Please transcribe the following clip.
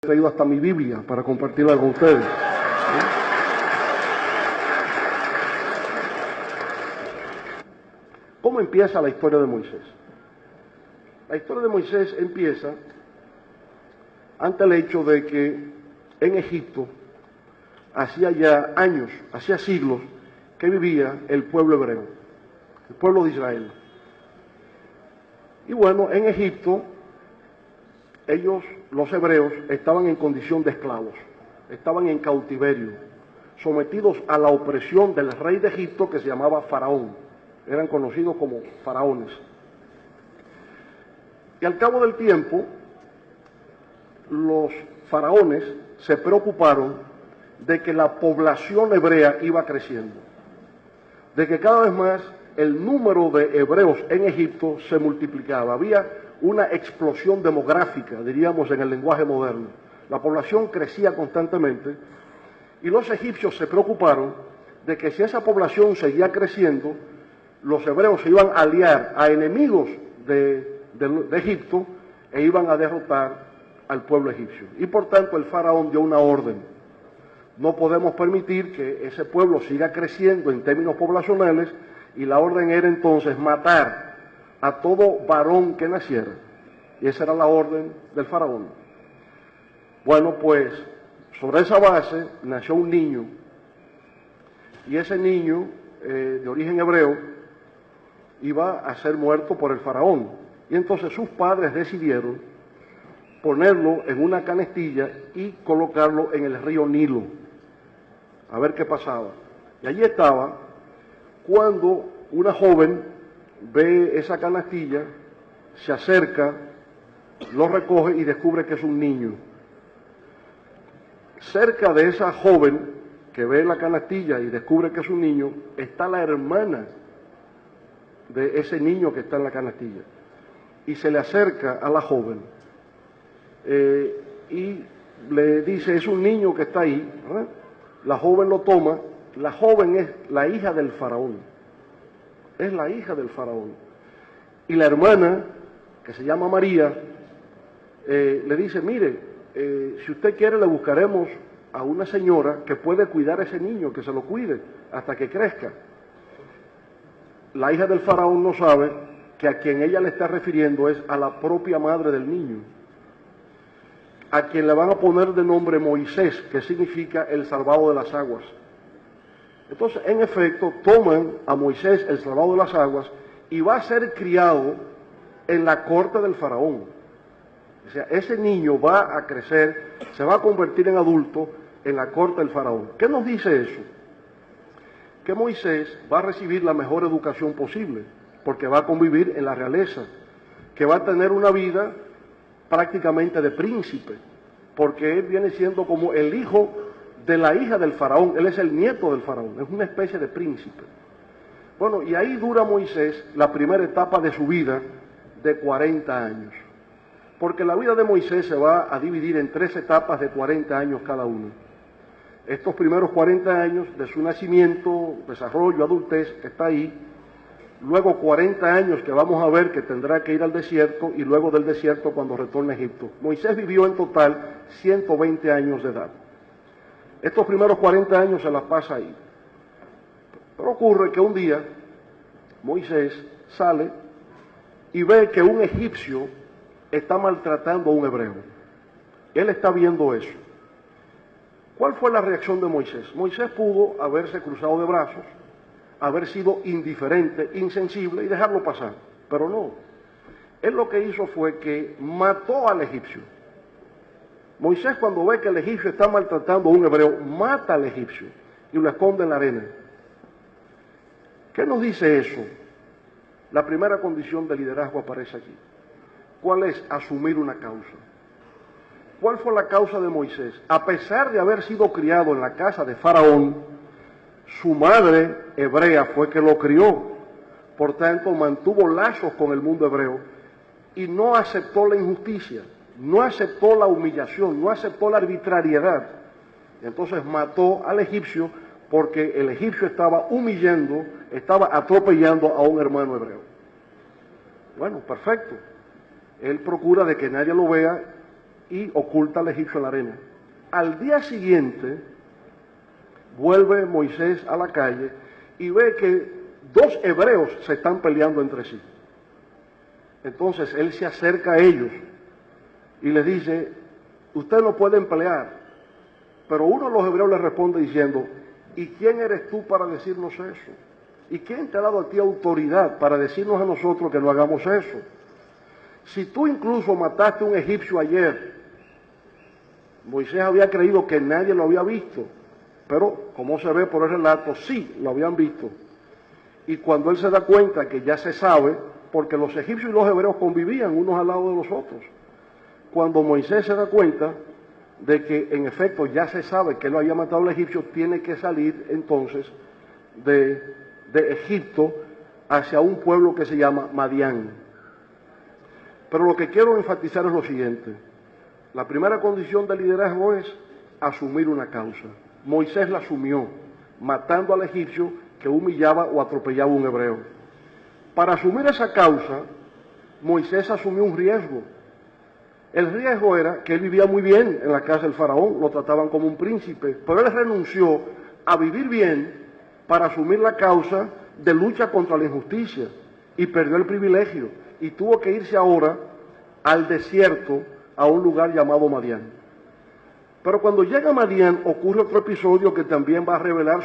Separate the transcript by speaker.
Speaker 1: He traído hasta mi Biblia para compartirla con ustedes. ¿Cómo empieza la historia de Moisés? La historia de Moisés empieza ante el hecho de que en Egipto hacía ya años, hacía siglos, que vivía el pueblo hebreo, el pueblo de Israel. Y bueno, en Egipto, ellos, los hebreos, estaban en condición de esclavos, estaban en cautiverio, sometidos a la opresión del rey de Egipto que se llamaba Faraón. Eran conocidos como faraones. Y al cabo del tiempo, los faraones se preocuparon de que la población hebrea iba creciendo, de que cada vez más el número de hebreos en Egipto se multiplicaba. Había una explosión demográfica, diríamos en el lenguaje moderno. La población crecía constantemente y los egipcios se preocuparon de que si esa población seguía creciendo, los hebreos se iban a aliar a enemigos de Egipto e iban a derrotar al pueblo egipcio. Y por tanto el faraón dio una orden: no podemos permitir que ese pueblo siga creciendo en términos poblacionales, y la orden era entonces matar a todo varón que naciera. Y esa era la orden del faraón. Bueno, pues sobre esa base nació un niño, y ese niño de origen hebreo iba a ser muerto por el faraón. Y entonces sus padres decidieron ponerlo en una canastilla y colocarlo en el río Nilo, a ver qué pasaba. Y allí estaba cuando una joven ve esa canastilla, se acerca, lo recoge y descubre que es un niño. Cerca de esa joven que ve la canastilla y descubre que es un niño, está la hermana de ese niño que está en la canastilla. Y se le acerca a la joven y le dice: es un niño que está ahí, ¿verdad? La joven lo toma. La joven es la hija del faraón, es la hija del faraón. Y la hermana, que se llama María, le dice: mire, si usted quiere le buscaremos a una señora que puede cuidar a ese niño, que se lo cuide hasta que crezca. La hija del faraón no sabe que a quien ella le está refiriendo es a la propia madre del niño, a quien le van a poner de nombre Moisés, que significa el salvado de las aguas. Entonces, en efecto, toman a Moisés, el salvado de las aguas, y va a ser criado en la corte del faraón. O sea, ese niño va a crecer, se va a convertir en adulto en la corte del faraón. ¿Qué nos dice eso? Que Moisés va a recibir la mejor educación posible, porque va a convivir en la realeza, que va a tener una vida prácticamente de príncipe, porque él viene siendo como el hijo de la hija del faraón, él es el nieto del faraón, es una especie de príncipe. Bueno, y ahí dura Moisés la primera etapa de su vida de 40 años, porque la vida de Moisés se va a dividir en 3 etapas de 40 años cada uno. Estos primeros 40 años de su nacimiento, desarrollo, adultez, está ahí. Luego 40 años que vamos a ver que tendrá que ir al desierto, y luego del desierto cuando retorne a Egipto. Moisés vivió en total 120 años de edad. Estos primeros 40 años se las pasa ahí. Pero ocurre que un día Moisés sale y ve que un egipcio está maltratando a un hebreo. Él está viendo eso. ¿Cuál fue la reacción de Moisés? Moisés pudo haberse cruzado de brazos, haber sido indiferente, insensible y dejarlo pasar, pero no. Él lo que hizo fue que mató al egipcio. Moisés, cuando ve que el egipcio está maltratando a un hebreo, mata al egipcio y lo esconde en la arena. ¿Qué nos dice eso? La primera condición de liderazgo aparece aquí. ¿Cuál es? Asumir una causa. ¿Cuál fue la causa de Moisés? A pesar de haber sido criado en la casa de Faraón, su madre hebrea fue que lo crió. Por tanto, mantuvo lazos con el mundo hebreo y no aceptó la injusticia, no aceptó la humillación, no aceptó la arbitrariedad. Entonces mató al egipcio porque el egipcio estaba humillando, estaba atropellando a un hermano hebreo. Bueno, perfecto. Él procura de que nadie lo vea y oculta al egipcio en la arena. Al día siguiente, vuelve Moisés a la calle y ve que dos hebreos se están peleando entre sí. Entonces él se acerca a ellos y les dice, ustedes no pueden pelear. Pero uno de los hebreos le responde diciendo, ¿y quién eres tú para decirnos eso? ¿Y quién te ha dado a ti autoridad para decirnos a nosotros que no hagamos eso? Si tú incluso mataste a un egipcio ayer, Moisés había creído que nadie lo había visto, pero como se ve por el relato, sí lo habían visto. Y cuando él se da cuenta que ya se sabe, porque los egipcios y los hebreos convivían unos al lado de los otros, cuando Moisés se da cuenta de que en efecto ya se sabe que él lo había matado al egipcio, tiene que salir entonces de Egipto hacia un pueblo que se llama Madián. Pero lo que quiero enfatizar es lo siguiente. La primera condición del liderazgo es asumir una causa. Moisés la asumió, matando al egipcio que humillaba o atropellaba a un hebreo. Para asumir esa causa, Moisés asumió un riesgo. El riesgo era que él vivía muy bien en la casa del faraón, lo trataban como un príncipe, pero él renunció a vivir bien para asumir la causa de lucha contra la injusticia y perdió el privilegio y tuvo que irse ahora al desierto, a un lugar llamado Madián. Pero cuando llega a Madián ocurre otro episodio que también va a revelar